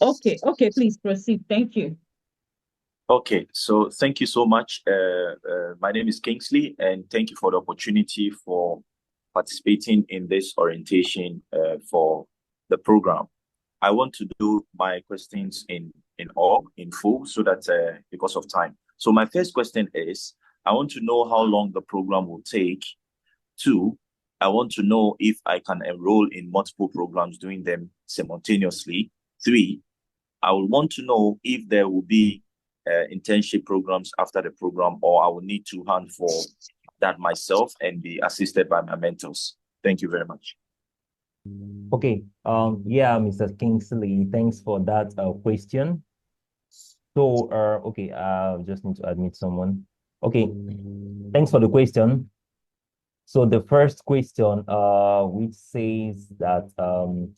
Okay, please proceed. Thank you. Okay, so thank you so much. My name is Kingsley, and thank you for the opportunity for participating in this orientation for the program. I want to do my questions in full so that because of time. So my first question is, I want to know how long the program will take. Two, I want to know if I can enroll in multiple programs doing them simultaneously. Three, I would want to know if there will be internship programs after the program, or I will need to hunt for that myself and be assisted by my mentors. Thank you very much. Okay. Yeah, Mr. Kingsley, thanks for that question. So, okay, I just need to admit someone. Okay, thanks for the question. So the first question, which says that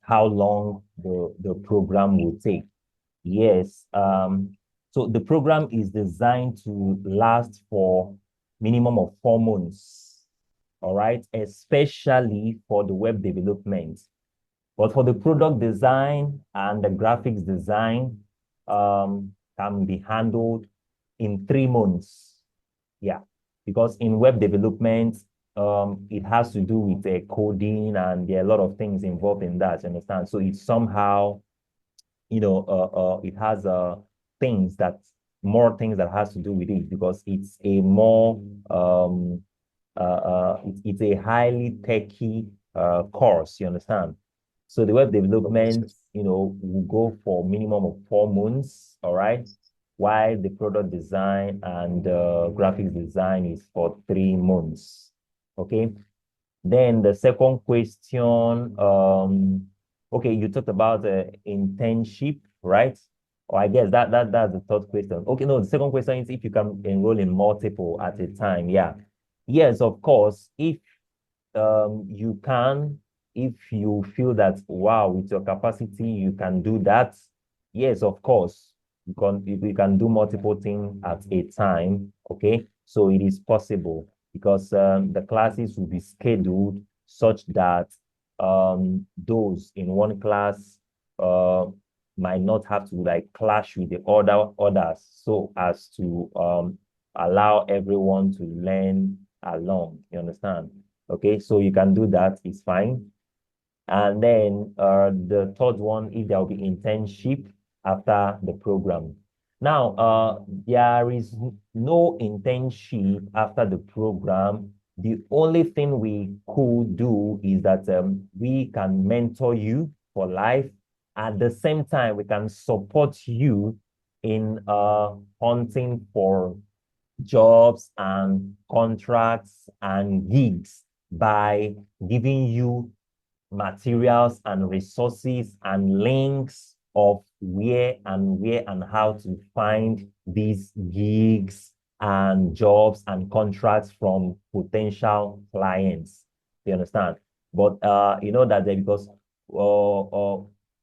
how long the program will take. Yes. So the program is designed to last for minimum of 4 months. All right, especially for the web development. But for the product design and the graphics design, can be handled in 3 months. Yeah, because in web development, it has to do with coding, and there are a lot of things involved in that. You understand? So it's somehow, it has more things that has to do with it, because it's a more it's a highly techy course. You understand? So the web development, will go for minimum of 4 months. All right, while the product design and graphics design is for 3 months. Okay. Then the second question, okay, you talked about internship, right? Or I guess that's the third question. Okay, no, the second question is if you can enroll in multiple at a time. Yeah. Yes, of course. If you can, if you feel that, wow, with your capacity you can do that, yes, of course, you can do multiple things at a time. Okay, so it is possible, because the classes will be scheduled such that those in one class uh might not have to like clash with the others, so as to allow everyone to learn along. You understand? Okay, so you can do that, it's fine. And then the third one, if there will be internship after the program. Now, there is no internship after the program. The only thing we could do is that we can mentor you for life. At the same time, we can support you in hunting for jobs and contracts and gigs by giving you materials and resources and links of where and how to find these gigs and jobs and contracts from potential clients. You understand? But you know that because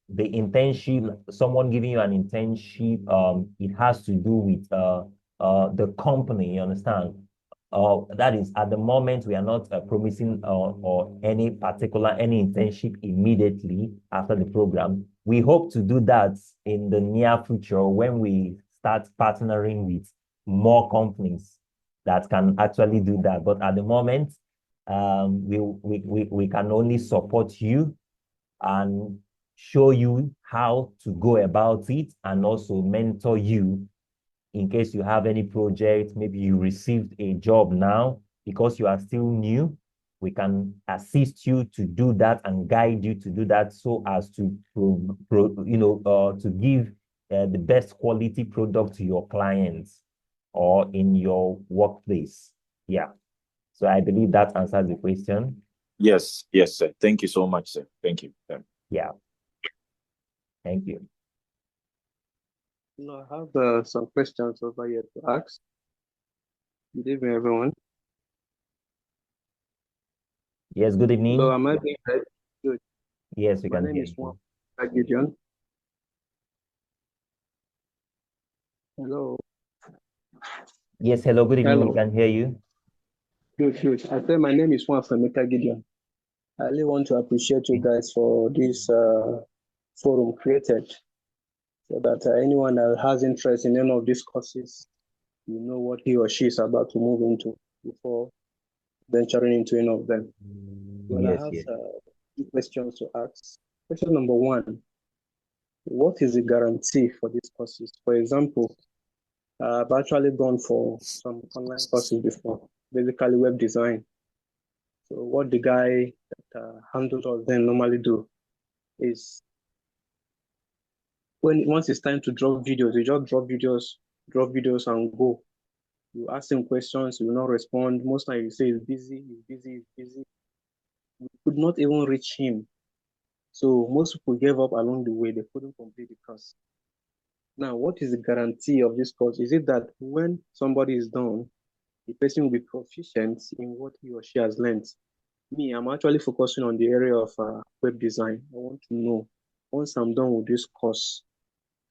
the internship, someone giving you an internship, it has to do with the company. You understand? That is, at the moment, we are not promising or any internship immediately after the program. We hope to do that in the near future when we start partnering with more companies that can actually do that. But at the moment, we can only support you and show you how to go about it, and also mentor you in case you have any project. Maybe you received a job now, because you are still new, we can assist you to do that and guide you to do that, so as to to give the best quality product to your clients or in your workplace. Yeah. So I believe that answers the question. Yes, yes, sir. Thank you so much, sir. Thank you. Yeah. Thank you. No, I have some questions over here to ask. Good evening, everyone. Yes, good evening. So, am I being heard? Good. Yes, we My can name hear is you. Juan Gideon. Hello. Yes, hello, good evening. Hello. We can hear you. Good, good. I said my name is Juan Femeka Gideon. I really want to appreciate you guys for this forum created. so that anyone that has interest in any of these courses, you know what he or she is about to move into before venturing into any of them. Well, Yes, I have yes. two questions to ask. Question number one, what is the guarantee for these courses? For example, I've actually gone for some online courses before, basically web design. So what the guy that handles us then normally do is once it's time to drop videos, you just drop videos and go. You ask him questions, he will not respond. Most times you say he's busy, he's busy, he's busy. You could not even reach him. So most people gave up along the way. They couldn't complete the course. Now, what is the guarantee of this course? Is it that when somebody is done, the person will be proficient in what he or she has learned? Me, I'm actually focusing on the area of web design. I want to know, once I'm done with this course,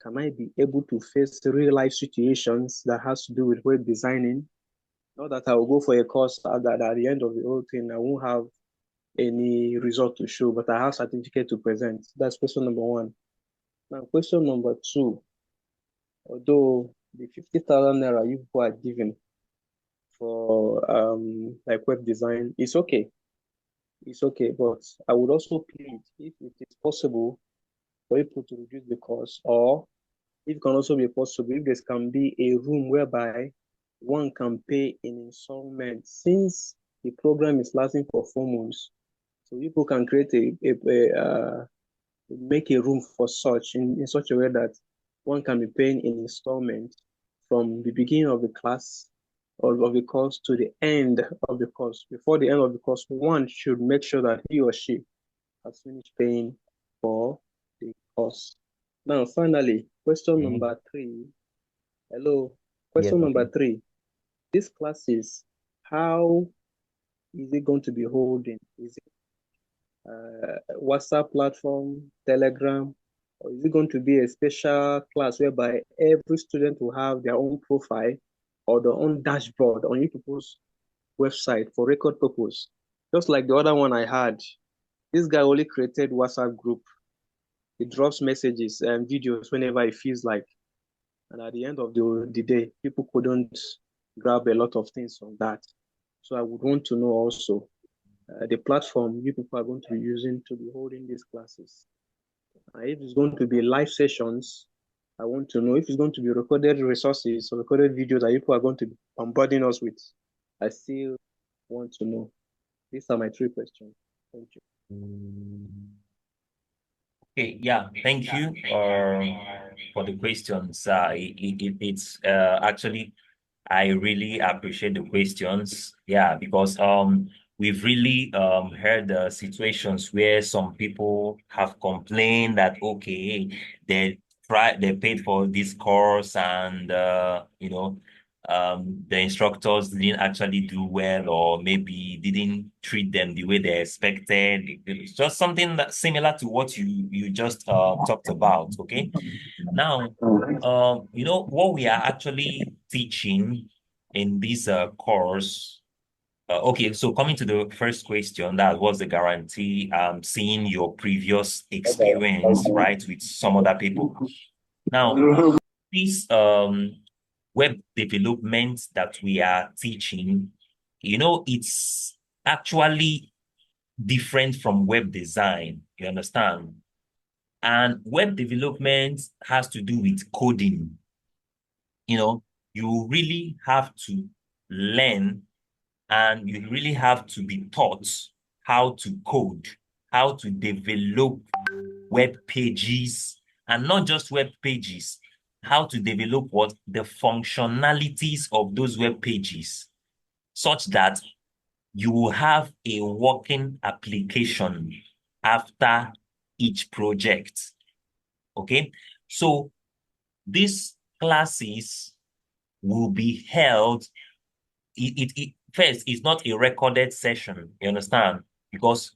can I be able to face real life situations that has to do with web designing? Not that I will go for a course that at the end of the whole thing, I won't have any result to show, but I have certificate to present. That's question number one. Now, question number two, although the 50,000 naira you people are giving for like web design, it's okay. It's okay, but I would also plead if it is possible for people to reduce the cost, or it can also be possible if there can be a room whereby one can pay in installment, since the program is lasting for 4 months. So people can create make a room for such in such a way that one can be paying in installment from the beginning of the class or of the course to the end of the course. Before the end of the course, one should make sure that he or she has finished paying for the course. Now, finally, question number three. Hello. Question number three. These classes, how is it going to be holding? Is it WhatsApp platform, Telegram, or is it going to be a special class whereby every student will have their own profile or their own dashboard on you people's website for record purpose? Just like the other one I had, this guy only created WhatsApp group. He drops messages and videos whenever he feels like. And at the end of the day, people couldn't grab a lot of things from that. So I would want to know also the platform you people are going to be using to be holding these classes. If it's going to be live sessions, I want to know if it's going to be recorded resources or recorded videos that people are going to be bombarding us with. I still want to know. These are my three questions. Thank you. Okay, yeah, thank you for the questions. It's actually, I really appreciate the questions. Yeah, because we've really heard the situations where some people have complained that okay, they paid for this course and the instructors didn't actually do well, or maybe didn't treat them the way they expected. It's just something that's similar to what you just talked about. Okay, now what we are actually teaching in this course. Okay, so coming to the first question, that was the guarantee. Seeing your previous experience, right, with some other people. Now, this web development that we are teaching, it's actually different from web design. You understand? And web development has to do with coding. You really have to learn, and you really have to be taught how to code, how to develop web pages, and not just web pages, how to develop the functionalities of those web pages, such that you will have a working application after each project. Okay, so these classes will be held. First, it's not a recorded session, you understand? Because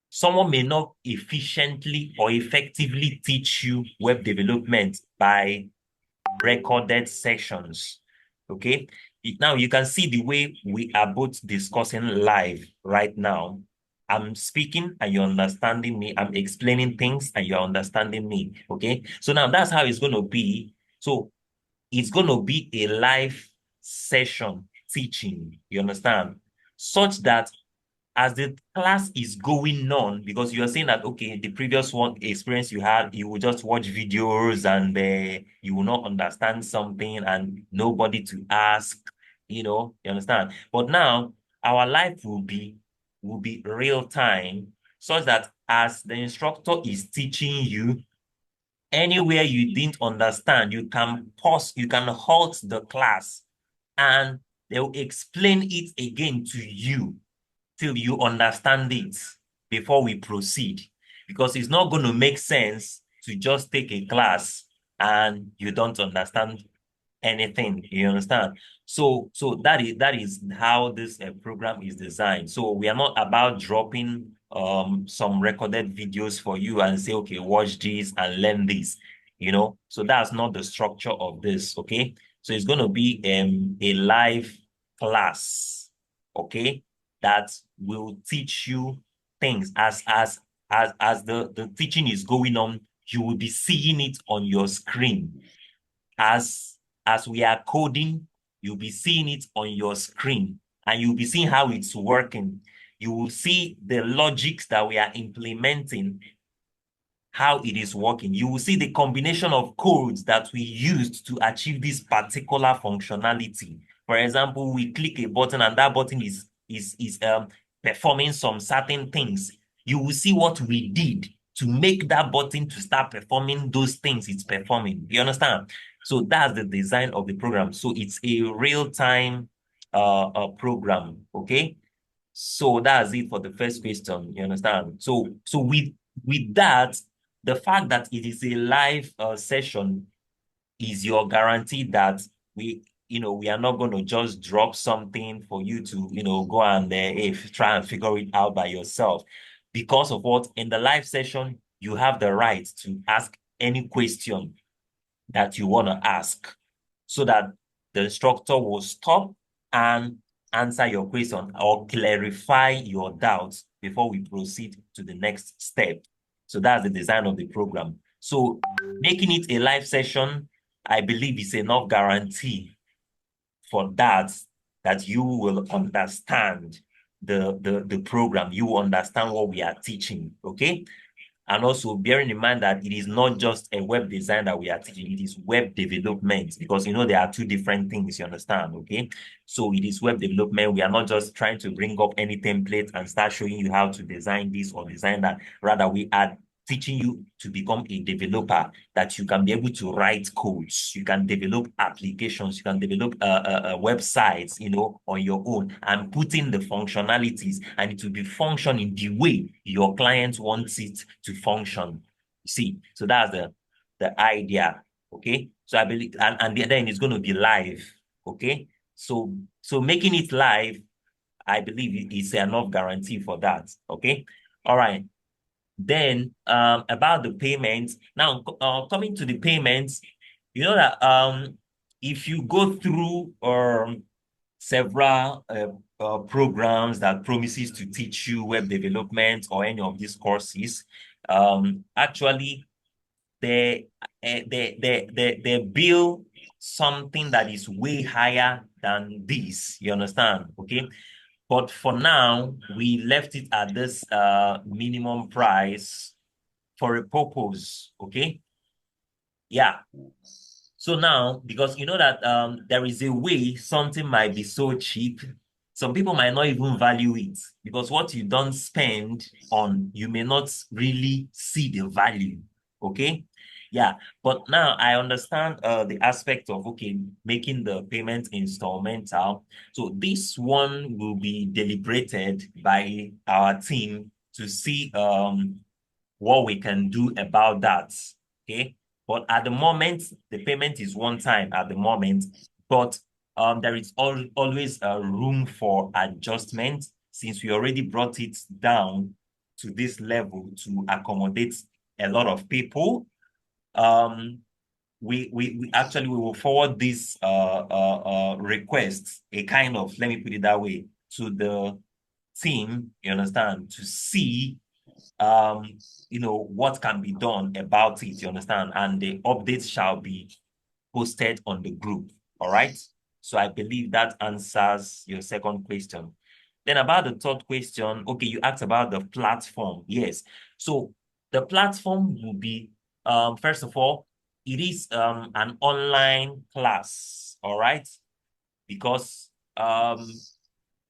someone may not efficiently or effectively teach you web development by recorded sessions. Okay. Now you can see the way we are both discussing live right now. I'm speaking and you're understanding me. I'm explaining things and you're understanding me. Okay. So now that's how it's going to be. So it's going to be a live session teaching. You understand? Such that as the class is going on, because you're saying that, okay, the previous one experience you had, you will just watch videos and you will not understand something and nobody to ask, you understand? But now our life will be real time, such that as the instructor is teaching you, anywhere you didn't understand, you can pause, you can halt the class and they'll explain it again to you till you understand it before we proceed. Because it's not going to make sense to just take a class and you don't understand anything. You understand? So that is how this program is designed. So we are not about dropping some recorded videos for you and say, okay, watch this and learn this. So that's not the structure of this. Okay, so it's going to be a live class. Okay, that will teach you things as the teaching is going on. You will be seeing it on your screen as we are coding. You'll be seeing it on your screen and you'll be seeing how it's working. You will see the logics that we are implementing, how it is working. You will see the combination of codes that we used to achieve this particular functionality. For example, we click a button and that button is performing some certain things. You will see what we did to make that button to start performing those things it's performing. You understand? So that's the design of the program. So it's a real-time program, okay? So that's it for the first question. You understand? So with that, the fact that it is a live session is your guarantee that we are not going to just drop something for you to, go and try and figure it out by yourself. Because of what? In the live session, you have the right to ask any question that you want to ask so that the instructor will stop and answer your question or clarify your doubts before we proceed to the next step. So that's the design of the program. So making it a live session, I believe, is enough guarantee for that you will understand the program. You will understand what we are teaching, okay? And also bearing in mind that it is not just a web design that we are teaching, it is web development, because there are two different things, you understand, okay? So it is web development. We are not just trying to bring up any template and start showing you how to design this or design that. Rather, we are teaching you to become a developer, that you can be able to write codes, you can develop applications, you can develop websites, on your own and put in the functionalities, and it will be functioning the way your client wants it to function. See, so that's the idea. Okay, so I believe, and then it's going to be live. Okay, so making it live, I believe, is enough guarantee for that. Okay, all right. Then about the payments. Now, coming to the payments, you know that if you go through several programs that promises to teach you web development or any of these courses, actually they bill something that is way higher than this. You understand? Okay. But for now, we left it at this minimum price for a purpose, okay? Yeah. So now, because you know that there is a way something might be so cheap, some people might not even value it, because what you don't spend on, you may not really see the value, okay? Yeah, but now I understand the aspect of, okay, making the payment installmental. So this one will be deliberated by our team to see what we can do about that, okay? But at the moment, the payment is one time at the moment, but there is always a room for adjustment, since we already brought it down to this level to accommodate a lot of people. We actually will forward this request, a kind of, let me put it that way, to the team, you understand, to see what can be done about it, you understand, and the updates shall be posted on the group. All right. So I believe that answers your second question. Then about the third question, okay, you asked about the platform. Yes. So the platform will be, first of all, it is an online class. All right. Because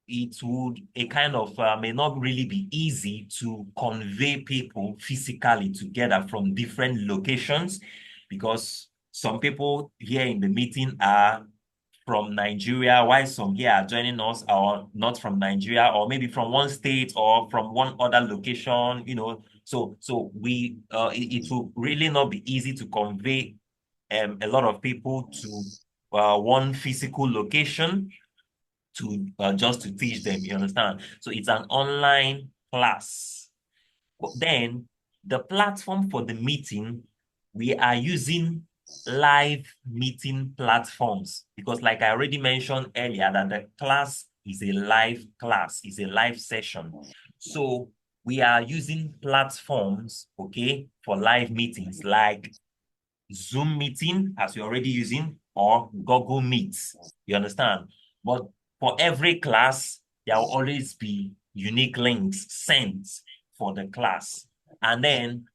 it would may not really be easy to convey people physically together from different locations, because some people here in the meeting are from Nigeria, while some here are joining us are not from Nigeria, or maybe from one state or from one other location, So we it will really not be easy to convey a lot of people to one physical location to just to teach them, you understand? So it's an online class. But then the platform for the meeting, we are using live meeting platforms, because like I already mentioned earlier, that the class is a live class, is a live session. So we are using platforms, okay, for live meetings like Zoom meeting, as you're already using, or Google Meets, you understand? But for every class, there will always be unique links sent for the class. And then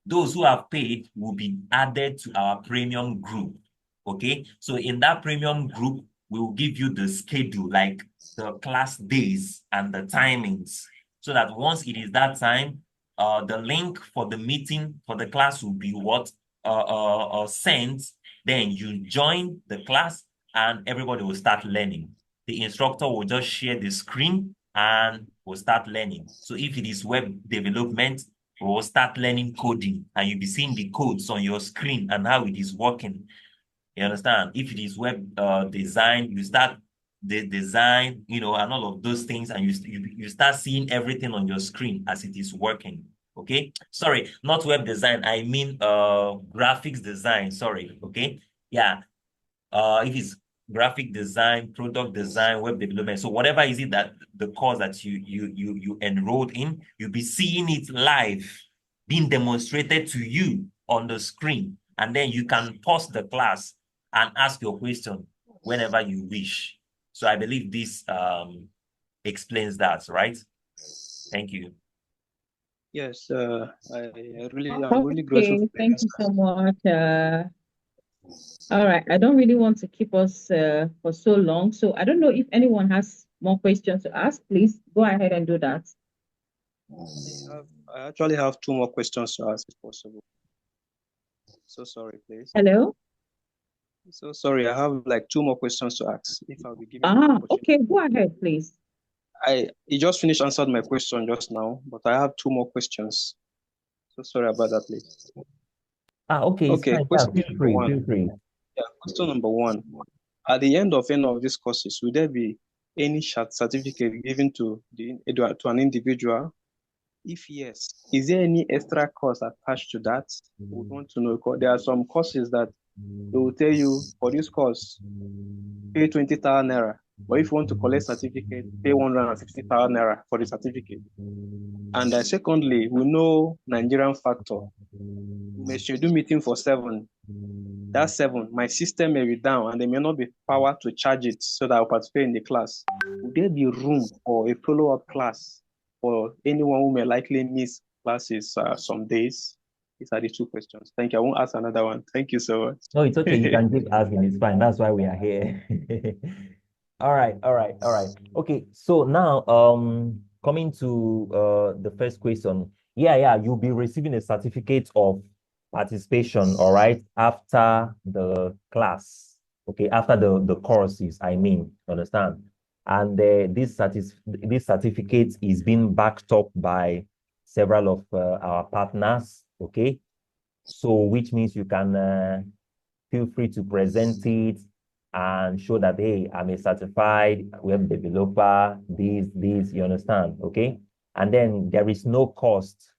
those who have paid will be added to our premium group. Okay. So in that premium group, we will give you the schedule, like the class days and the timings, so that once it is that time, the link for the meeting for the class will be sent. Then you join the class and everybody will start learning. The instructor will just share the screen and will start learning. So if it is web development, we'll start learning coding, and you'll be seeing the codes on your screen and how it is working. You understand? If it is web design, you start the design, and all of those things, and you start seeing everything on your screen as it is working. Okay. Sorry, not web design. I mean graphics design. Sorry. Okay. Yeah. If it's graphic design, product design, web development, so whatever is it that the course that you enrolled in, you'll be seeing it live, being demonstrated to you on the screen, and then you can pause the class and ask your question whenever you wish. So I believe this explains that, right? Thank you. Yes, I'm really grateful Okay, for the thank you answers. so much. All right, I don't really want to keep us for so long, so I don't know if anyone has more questions to ask. Please go ahead and do that. I actually have two more questions to ask, if possible. So sorry, please. Hello? So sorry, I have like two more questions to ask, if I'll be given the opportunity. Okay, go ahead, please. You just finished answered my question just now, but I have two more questions. So sorry about that, please. Okay, it's fine. Question Yeah, feel free, number one. feel free. Yeah, question number one. At the end of any of these courses, will there be any certificate given to an individual? If yes, is there any extra cost attached to that? We would want to know, because there are some courses that they will tell you, for this course, pay 20,000 naira. But if you want to collect certificate, pay 160,000 naira for the certificate. And secondly, we know Nigerian factor. We may schedule meeting for 7. That 7, my system may be down and there may not be power to charge it so that I'll participate in the class. Would there be room for a follow-up class for anyone who may likely miss classes some days? These are the two questions. Thank you. I won't ask another one. Thank you so much. No, it's okay. You can keep asking. It's fine. That's why we are here. All right. Okay. So now, coming to the first question. Yeah, you'll be receiving a certificate of participation, all right, after the class. Okay, after the courses, I mean, understand? And this certificate is being backed up by several of our partners, okay? So which means you can feel free to present it and show that, hey, I'm a certified web developer, this, you understand, okay? And then there is no cost.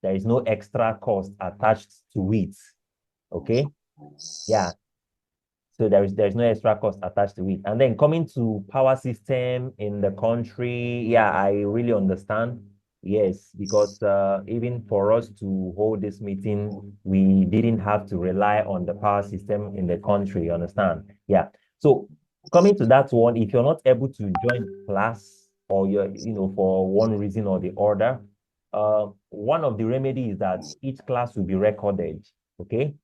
There is no extra cost attached to it, okay? Yeah. So there's no extra cost attached to it. And then coming to power system in the country, yeah, I really understand. Yes, because even for us to hold this meeting, we didn't have to rely on the power system in the country, you understand? Yeah. So coming to that one, if you're not able to join class or you're, for one reason or the other, one of the remedies is that each class will be recorded, okay?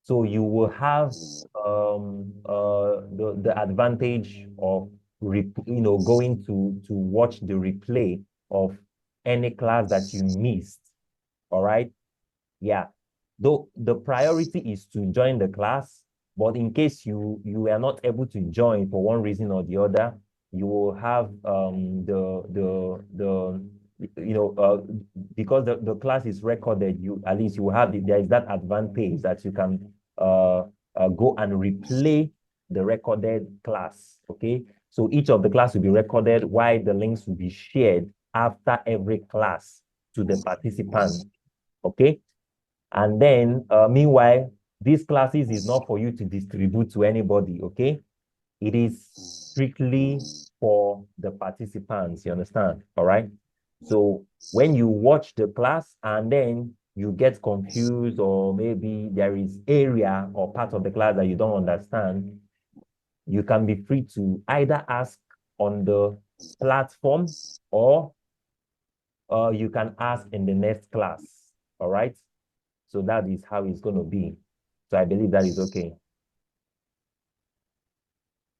So you will have the advantage of going to watch the replay of any class that you missed. All right. Yeah. Though the priority is to join the class, but in case you are not able to join for one reason or the other, you will have because the class is recorded, you at least you will have there is that advantage that you can go and replay the recorded class. Okay. So each of the class will be recorded while the links will be shared after every class to the participants. Okay. And then, meanwhile, these classes is not for you to distribute to anybody, okay? It is strictly for the participants, you understand? All right? So when you watch the class and then you get confused or maybe there is area or part of the class that you don't understand, you can be free to either ask on the platform or you can ask in the next class, all right? So that is how it's going to be. So I believe that is okay.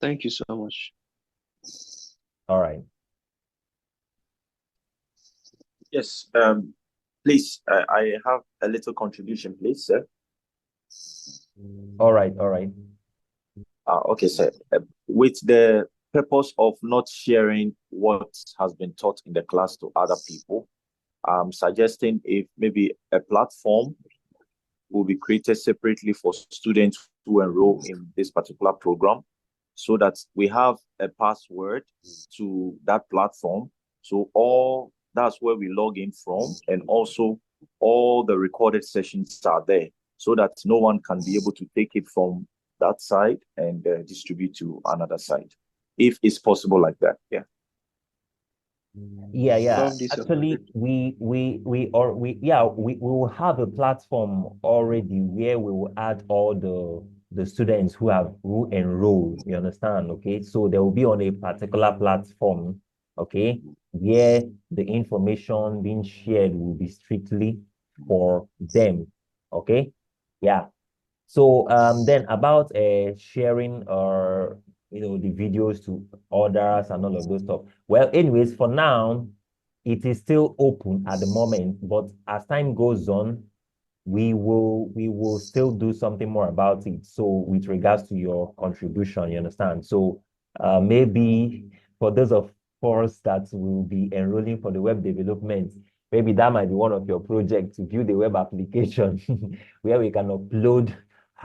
Thank you so much. All right. Yes. Please, I have a little contribution, please, sir. All right. All right. Okay, sir. With the purpose of not sharing what has been taught in the class to other people, I'm suggesting if maybe a platform will be created separately for students who enroll in this particular program so that we have a password to that platform. So that's where we log in from, and also all the recorded sessions are there so that no one can be able to take it from that side and distribute to another side, if it's possible like that. Yeah. Yeah. Actually, we will have a platform already where we will add all the students who enroll. You understand? Okay, so they will be on a particular platform. Okay, where the information being shared will be strictly for them. Okay, yeah. So then about sharing or the videos to others and all of those stuff. Well, anyways, for now, it is still open at the moment, but as time goes on, we will still do something more about it. So with regards to your contribution, you understand? So maybe for those of us that will be enrolling for the web development, maybe that might be one of your projects to build a web application where we can upload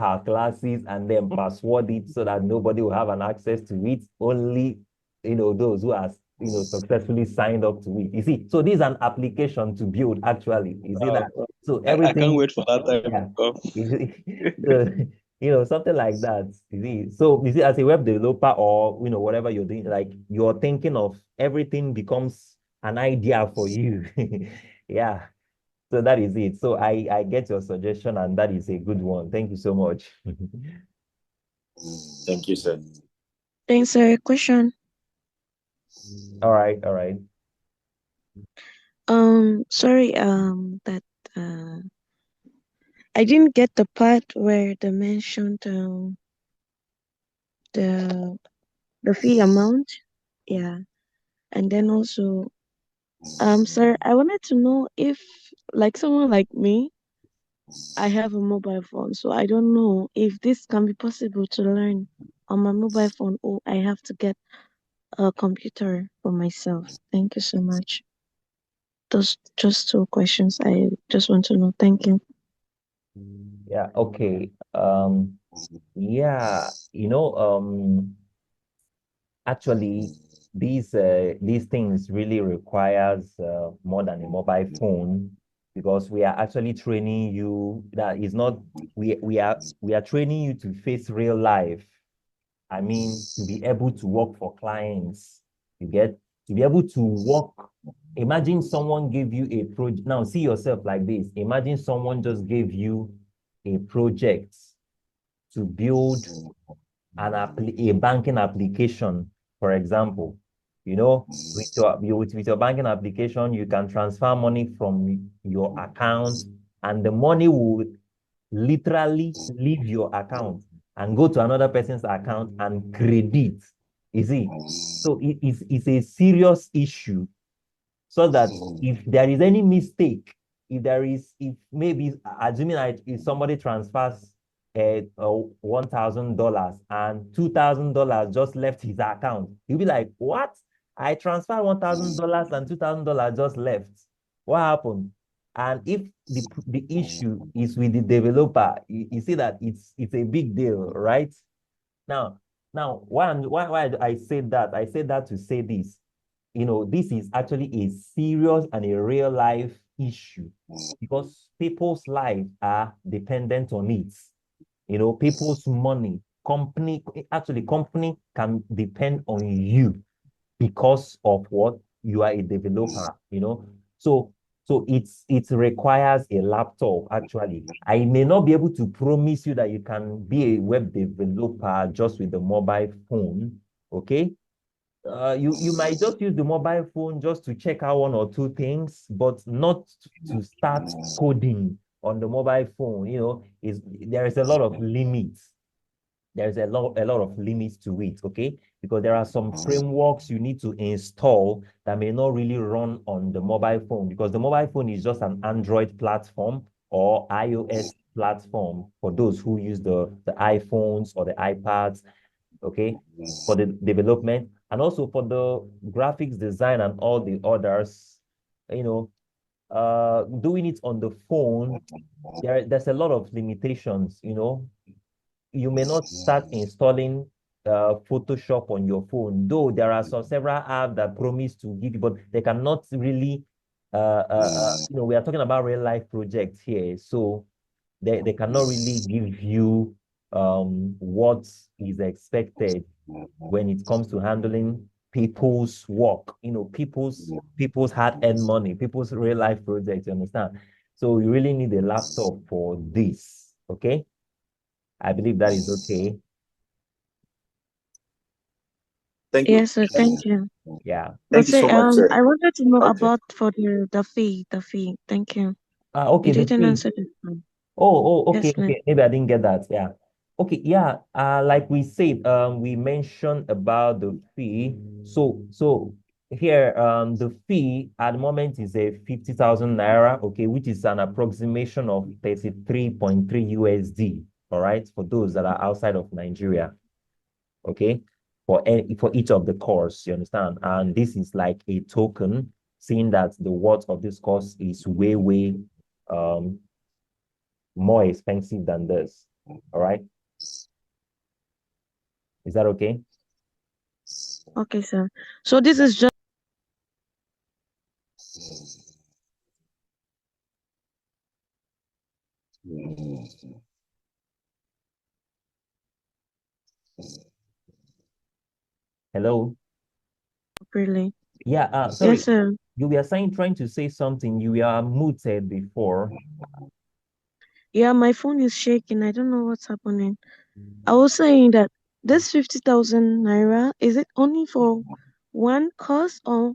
our classes and then password it so that nobody will have an access to it. Only those who are successfully signed up to it. You see, so this is an application to build actually. You see that? So everything. I can't wait for that time to come. Something like that. You see, so you see, as a web developer or whatever you're doing, like you're thinking of everything becomes an idea for you. Yeah. So that is it. So I get your suggestion, and that is a good one. Thank you so much. Thank you, sir. Thanks, sir. Question. All right. All right. Sorry, that I didn't get the part where they mentioned the fee amount. Yeah. And then also, sir, I wanted to know if like someone like me, I have a mobile phone, so I don't know if this can be possible to learn on my mobile phone or I have to get a computer for myself. Thank you so much. Those just two questions I just want to know. Thank you. Yeah, okay. Yeah, actually these things really requires more than a mobile phone because we are actually training you that is not we are training you to face real life. I mean, to be able to work for clients, you get to be able to work. Imagine someone gave you a project. Now, see yourself like this. Imagine someone just gave you a project to build a banking application, for example. You know, with your banking application, you can transfer money from your account, and the money will literally leave your account and go to another person's account and credit. You see, so it's a serious issue. So that if there is any mistake, if maybe assuming if somebody transfers $1,000 and $2,000 just left his account, you'll be like, what? I transferred $1,000 and $2,000 just left. What happened? And if the issue is with the developer, you see that it's a big deal, right? Now, why I said that? I said that to say this. This is actually a serious and a real life issue because people's lives are dependent on it. People's money, company can depend on you because of what you are a developer. So it requires a laptop actually. I may not be able to promise you that you can be a web developer just with the mobile phone, okay? You might just use the mobile phone just to check out one or two things, but not to start coding on the mobile phone. There is a lot of limits. There's a lot of limits to it, okay? Because there are some frameworks you need to install that may not really run on the mobile phone because the mobile phone is just an Android platform or iOS platform for those who use the iPhones or the iPads, okay, for the development and also for the graphics design and all the others, doing it on the phone, there's a lot of limitations. You may not start installing Photoshop on your phone, though there are several apps that promise to give you, but they cannot really, we are talking about real life projects here, so they cannot really give you what is expected when it comes to handling people's work, people's hard-earned money, people's real life projects, you understand? So you really need a laptop for this, okay? I believe that is okay. Thank you. Yes, sir. Thank you. Yeah. But Thank you so sir, much, sir. I wanted to know Okay. about for the fee, the fee. Thank you. Okay, You the didn't fee. answer this one. Okay, Yes, ma'am. okay. Maybe I didn't get that. Yeah. Okay, yeah. Like we said, we mentioned about the fee. So here, the fee at the moment is a 50,000 naira, okay, which is an approximation of 33.3 USD. All right, for those that are outside of Nigeria, okay, for each of the course, you understand? And this is like a token, seeing that the worth of this course is way more expensive than this. All right. Is that okay? Okay, sir. So this is just Hello? really. Yeah, sorry. Yes, sir. You were trying to say something. You were muted before. Yeah, my phone is shaking. I don't know what's happening. I was saying that this 50,000 naira, is it only for one course or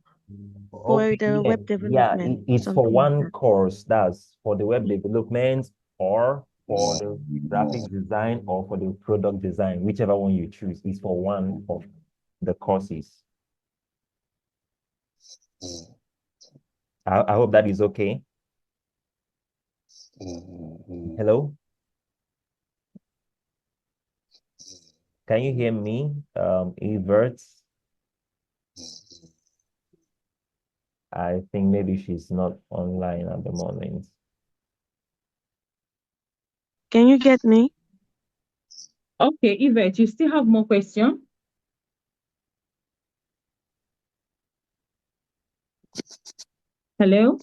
for Okay, the yeah, web yeah, development? it's for Something like one that. course. That's for the web development or for the graphic design or for the product design, whichever one you choose is for one of the courses. I hope that is okay. Hello? Can you hear me, Evert? I think maybe she's not online at the moment. Can you get me? Okay, Yvette, you still have more questions? Hello?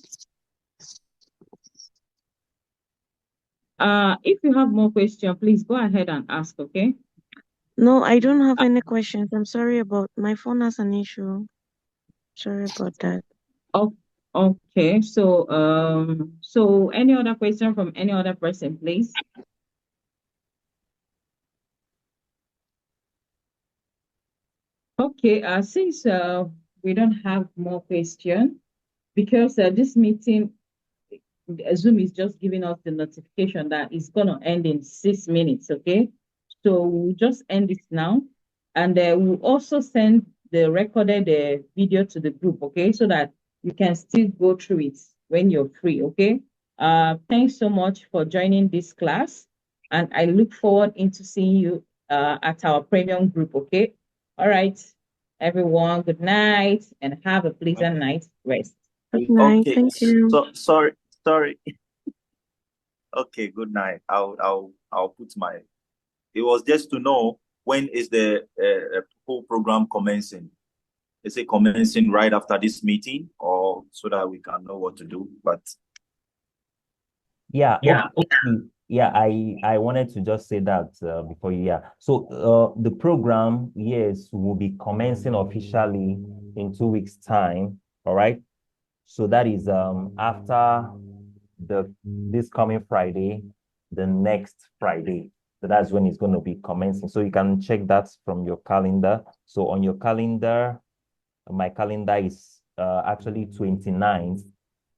If you have more questions, please go ahead and ask, okay? No, I don't have any questions. I'm sorry about my phone has an issue. Sorry about that. Oh, okay. So any other question from any other person, please? Okay, since we don't have more question, because this meeting, Zoom is just giving us the notification that it's gonna end in 6 minutes, okay? So we'll just end it now, and we'll also send the recorded video to the group, okay? So that you can still go through it when you're free, okay? Thanks so much for joining this class, and I look forward into seeing you at our premium group, okay? All right, everyone, good night and have a pleasant night rest. Good night. Okay, Thank you. so sorry. Okay, good night. I'll put my. It was just to know when is the whole program commencing. Is it commencing right after this meeting, or so that we can know what to do? But Yeah, okay. Yeah, I wanted to just say that before you, yeah. So the program, yes, will be commencing officially in 2 weeks' time. All right. So that is after this coming Friday, the next Friday. So that's when it's going to be commencing. So you can check that from your calendar. So on your calendar, my calendar is actually 29th.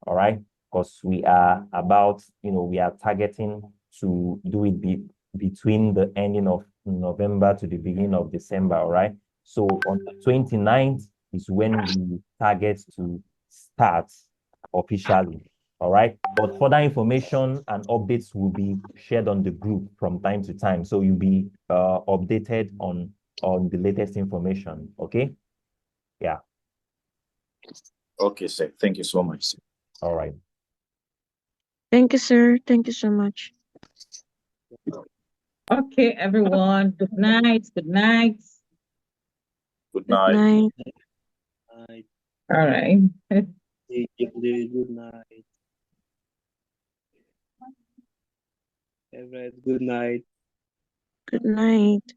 All right. Because we are about, we are targeting to do it between the ending of November to the beginning of December. All right. So on the 29th is when we target to start officially. All right. But further information and updates will be shared on the group from time to time. So you'll be updated on the latest information. Okay. Yeah. okay, sir. Thank you so much, sir. All right. Thank you, sir. Thank you so much. Okay, everyone. Good night. Good night. Good Good night. night. All right. Good night. Everett, good night. Good night.